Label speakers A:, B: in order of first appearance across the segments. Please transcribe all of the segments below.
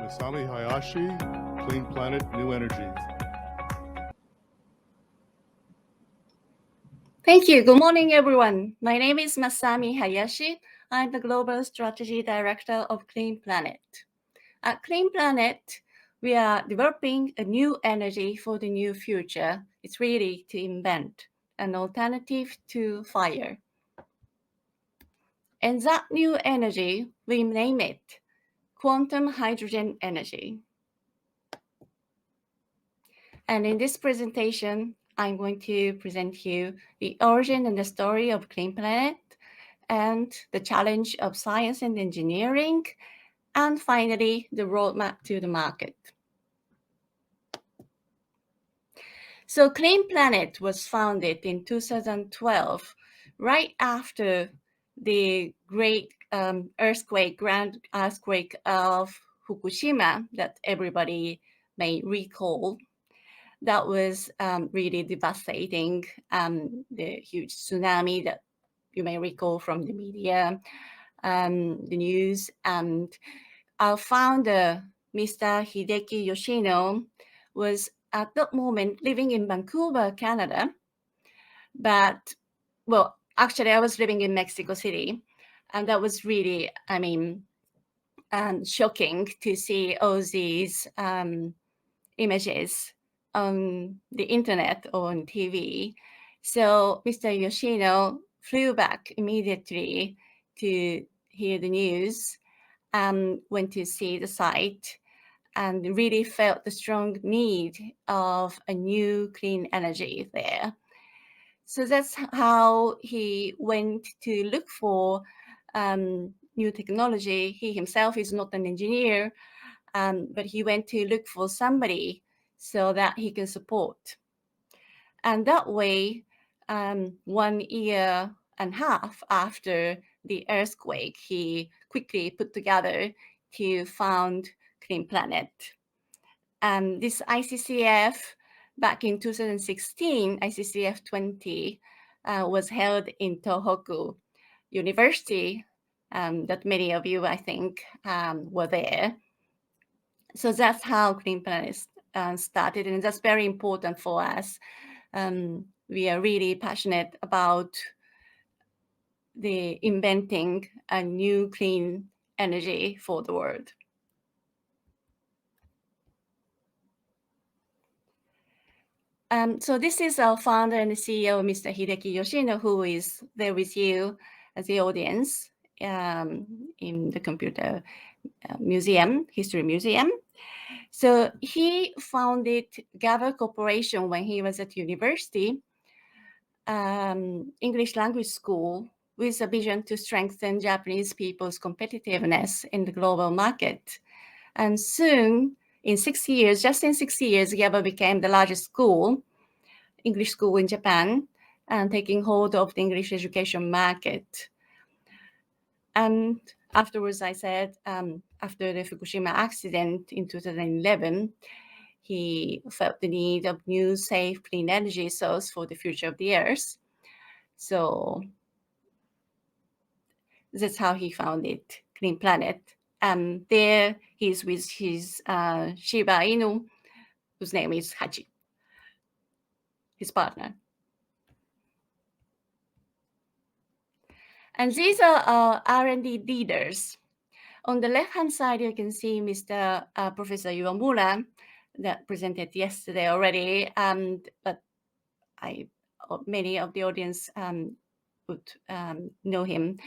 A: Masami Hayashi, Clean Planet, New Energy.
B: Thank you. Good morning, everyone. My name is Masami Hayashi. I'm the Global Strategy Director of Clean Planet. At Clean Planet, we are developing a new energy for the new future. It's really to invent an alternative to fire. And that new energy, we name it quantum hydrogen energy. And in this presentation, I'm going to present you the origin and the story of Clean Planet, and the challenge of science and engineering, and finally, the roadmap to the market. So Clean Planet was founded in 2012, right after the great grand earthquake of Fukushima that everybody may recall. That was really devastating, the huge tsunami that you may recall from the media, the news. And our founder, Mr. Hideki Yoshino, was at that moment living in Vancouver, Canada. But, well, actually, I was living in Mexico City. And that was really, shocking to see all these images on the internet or on TV. So Mr. Yoshino flew back immediately to hear the news, went to see the site, and really felt the strong need of a new clean energy there. So that's how he went to look for new technology. He himself is not an engineer, but he went to look for somebody so that he can support. And that way, 1 year and a half after the earthquake, he quickly put together to found Clean Planet. This ICCF, back in 2016, ICCF24, was held in Tohoku University, that many of you, I think, were there. So that's how Clean Planet started, and that's very important for us. We are really passionate about the inventing a new clean energy for the world. So this is our founder and CEO, Mr. Hideki Yoshino, who is there with you as the audience in the computer museum, history museum. So he founded GABA Corporation when he was at university, English language school, with a vision to strengthen Japanese people's competitiveness in the global market. And soon, in 6 years, just in 6 years, GABA became the largest school, English school in Japan, and taking hold of the English education market. And afterwards, I said, after the Fukushima accident in 2011, he felt the need of new, safe, clean energy source for the future of the Earth. So that's how he founded Clean Planet. There he's with his Shiba Inu, whose name is Hachi, his partner. And these are our R&D leaders. On the left-hand side, you can see Mr. Professor Iwamura that presented yesterday already, but many of the audience would know him.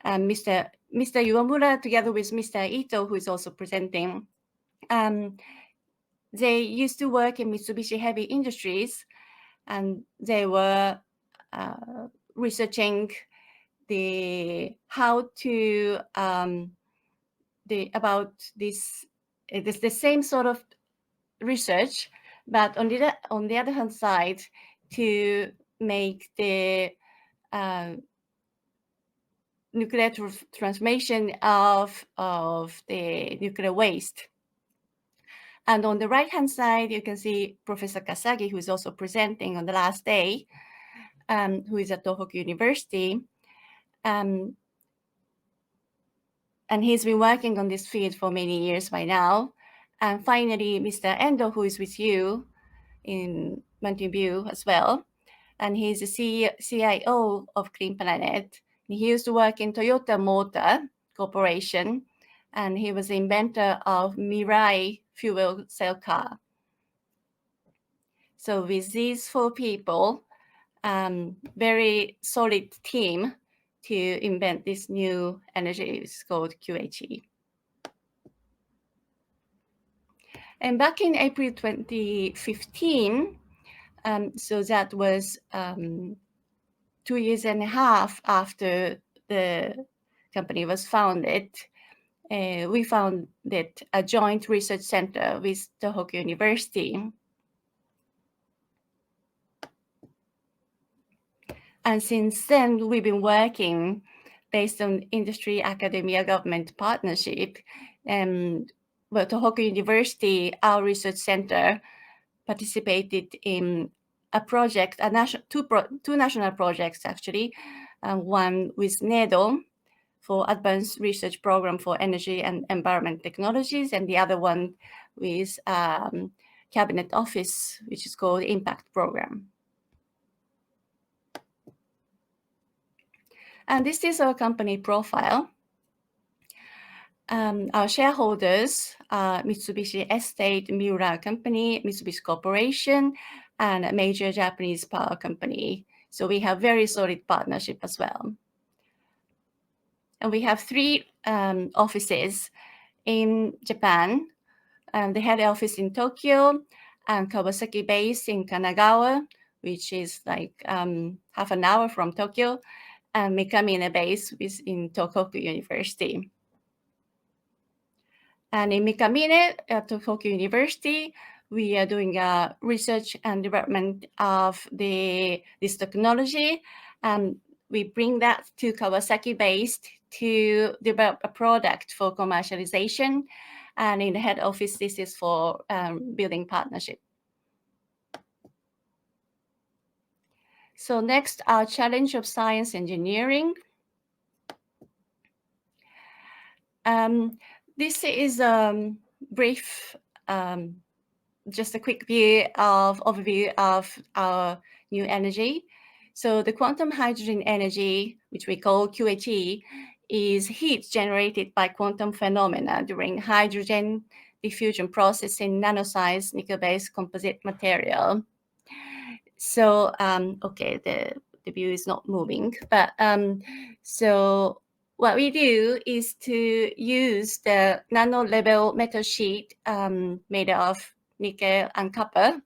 B: Mr. Iwamura, together with Mr. Ito, who is also presenting, they used to work in Mitsubishi Heavy Industries, and they were researching about the same sort of research, but on the other hand side, to make the nuclear transformation of the nuclear waste. And on the right-hand side, you can see Professor Kasagi, who is also presenting on the last day, who is at Tohoku University. And And he's been working on this field for many years by now. And finally, Mr. Endo, who is with you in Mountain View as well, and he's the CIO of Clean Planet. He used to work in Toyota Motor Corporation, and he was the inventor of Mirai fuel cell car. So with these 4 people, very solid team to invent this new energy. It's called QHE. And back in April 2015, so that was 2.5 years after the company was founded, we founded a joint research center with Tohoku University. And since then, we've been working based on industry, academia, government partnership. Well, Tohoku University, our research center, participated in a project, two national projects actually, one with NEDO for Advanced Research Program for Energy and Environment Technologies, and the other one with Cabinet Office, which is called Impact Program. And this is our company profile. Our shareholders are Mitsubishi Estate, Miura Company, Mitsubishi Corporation, and a major Japanese power company. So we have very solid partnership as well. And we have 3 offices in Japan. The head office in Tokyo, and Kawasaki base in Kanagawa, which is like half an hour from Tokyo, and Mikamine base in Tohoku University. And in Mikamine at Tohoku University, we are doing research and development of this technology, and we bring that to Kawasaki based to develop a product for commercialization. And in the head office, this is for building partnership. So next, our challenge of science engineering. This is a brief, just a quick overview of our new energy. So the quantum hydrogen energy, which we call QHE, is heat generated by quantum phenomena during hydrogen diffusion process in nano-sized nickel-based composite material. So, okay, the view is not moving, but so what we do is to use the nano-level metal sheet made of nickel and copper,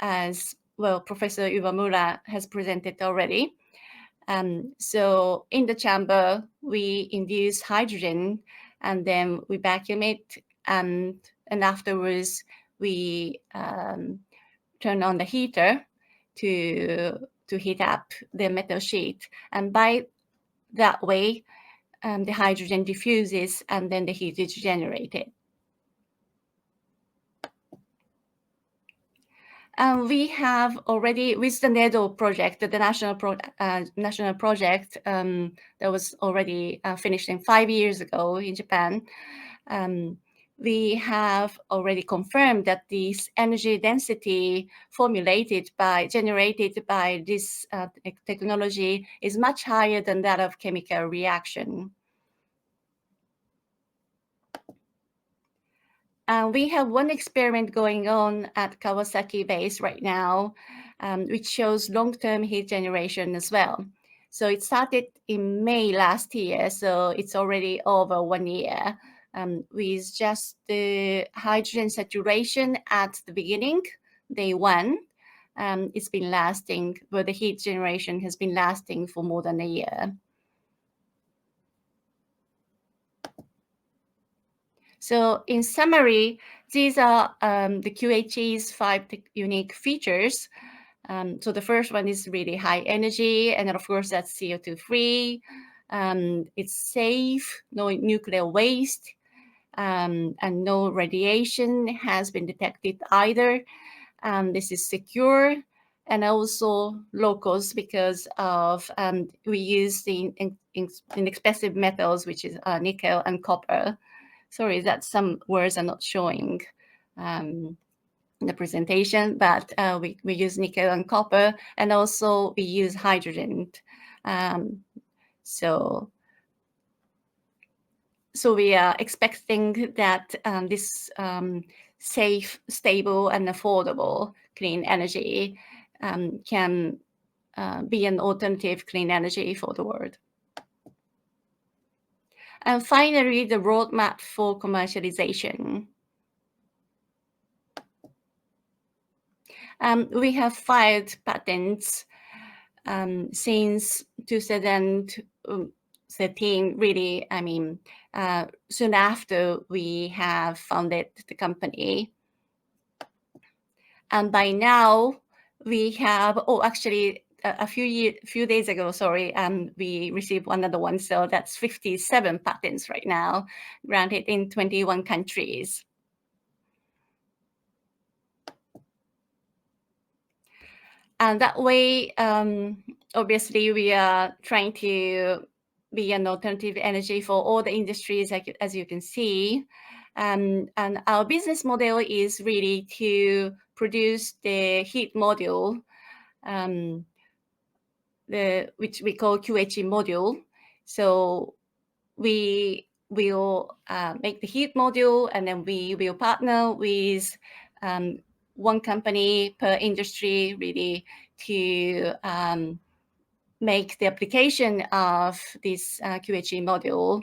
B: as well Professor Iwamura has presented already. So in the chamber, we induce hydrogen, and then we vacuum it, and afterwards we turn on the heater to heat up the metal sheet. And by that way, the hydrogen diffuses, and then the heat is generated. We have already, with the NEDO project, the national project that was already finished 5 years ago in Japan, we have already confirmed that this energy density generated by this technology is much higher than that of chemical reaction. We have one experiment going on at Kawasaki base right now, which shows long-term heat generation as well. So it started in May last year, so it's already over 1 year, with just the hydrogen saturation at the beginning, day 1. It's been lasting, but the heat generation has been lasting for more than a year. So in summary, these are the QHE's 5 unique features. So the first one is really high energy, and then of course that's CO2 free. It's safe, no nuclear waste, and no radiation has been detected either. This is secure, and also low cost because of we use the inexpensive metals, which is nickel and copper. Sorry that some words are not showing in the presentation, but we use nickel and copper, and also we use hydrogen. So we are expecting that this safe, stable, and affordable clean energy can be an alternative clean energy for the world. And finally, the roadmap for commercialization. We have filed patents since 2013, really, I mean, soon after we have founded the company. And by now, we have, actually, a few days ago, sorry, we received another one. So that's 57 patents right now, granted in 21 countries. And that way, obviously, we are trying to be an alternative energy for all the industries, as you can see. And our business model is really to produce the heat module, which we call QHE module. So we will make the heat module, and then we will partner with one company per industry, really, to make the application of this QHE module.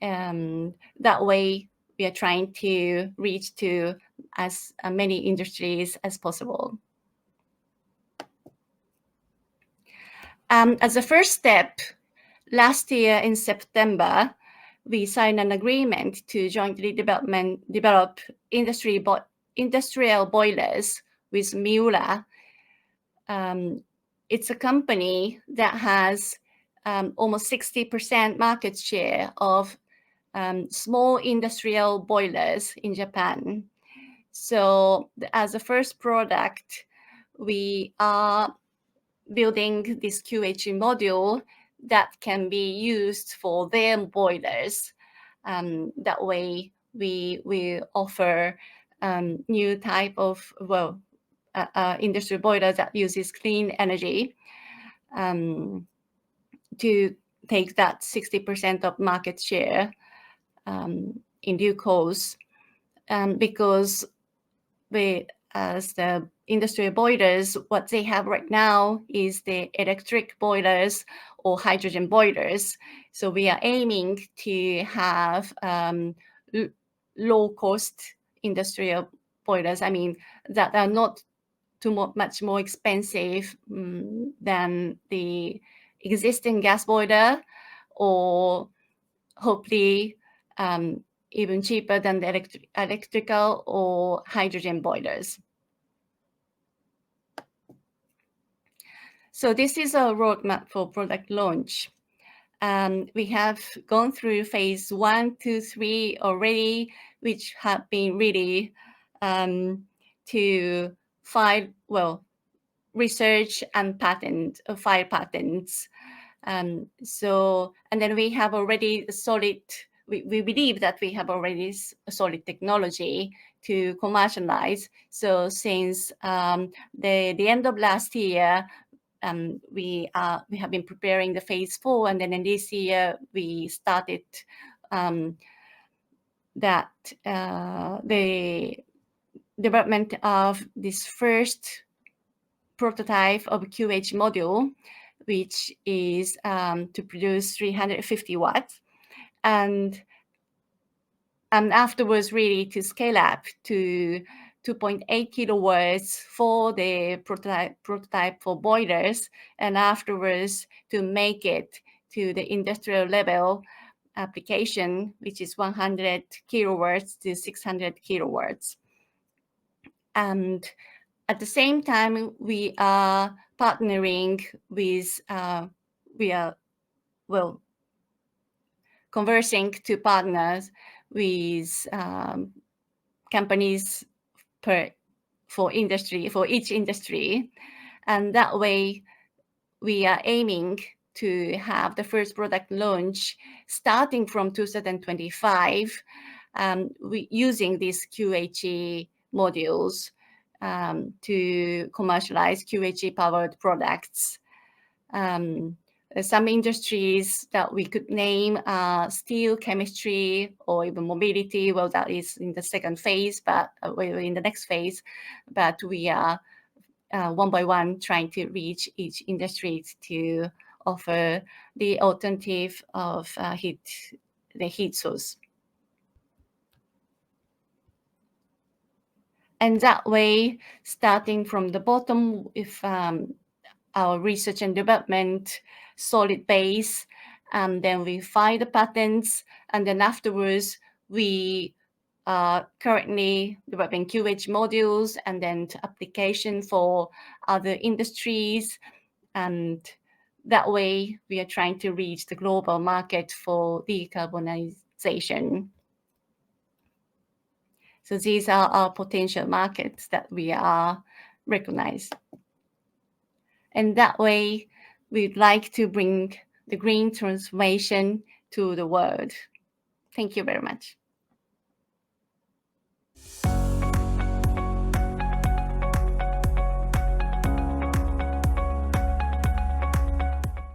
B: That way, we are trying to reach to as many industries as possible. As a first step, last year in September, we signed an agreement to jointly develop industrial boilers with Miura. It's a company that has almost 60% market share of small industrial boilers in Japan. So as a first product, we are building this QHE module that can be used for their boilers. That way, we offer new type of industrial boiler that uses clean energy to take that 60% of market share in due course, because as the industrial boilers, what they have right now is the electric boilers or hydrogen boilers. So we are aiming to have low-cost industrial boilers. I mean, that are not too much more expensive than the existing gas boiler, or hopefully even cheaper than the electrical or hydrogen boilers. So this is a roadmap for product launch. We have gone through phase 1, 2, 3 already, which have been really to file, research and file patents. And then we have already we believe that we have already a solid technology to commercialize. So since the end of last year, we have been preparing the phase 4, and then in this year we started the development of this first prototype of QH module, which is to produce 350 watts, and afterwards really to scale up to 2.8 kilowatts for the prototype for boilers, and afterwards to make it to the industrial level application, which is 100 kilowatts to 600 kilowatts. And at the same time, we are partnering with, conversing to partners with companies for each industry. And that way, we are aiming to have the first product launch starting from 2025, using these QHE modules to commercialize QHE-powered products. Some industries that we could name are steel, chemistry, or even mobility. Well, that is in the second phase, but we're in the next phase. But we are one by one trying to reach each industry to offer the alternative of the heat source. And that way, starting from the bottom, if our research and development solid base, and then we find the patents, and then afterwards we are currently developing QH modules and then application for other industries, and that way we are trying to reach the global market for decarbonization. So these are our potential markets that we are recognized. And that way, we'd like to bring the green transformation to the world. Thank you very much.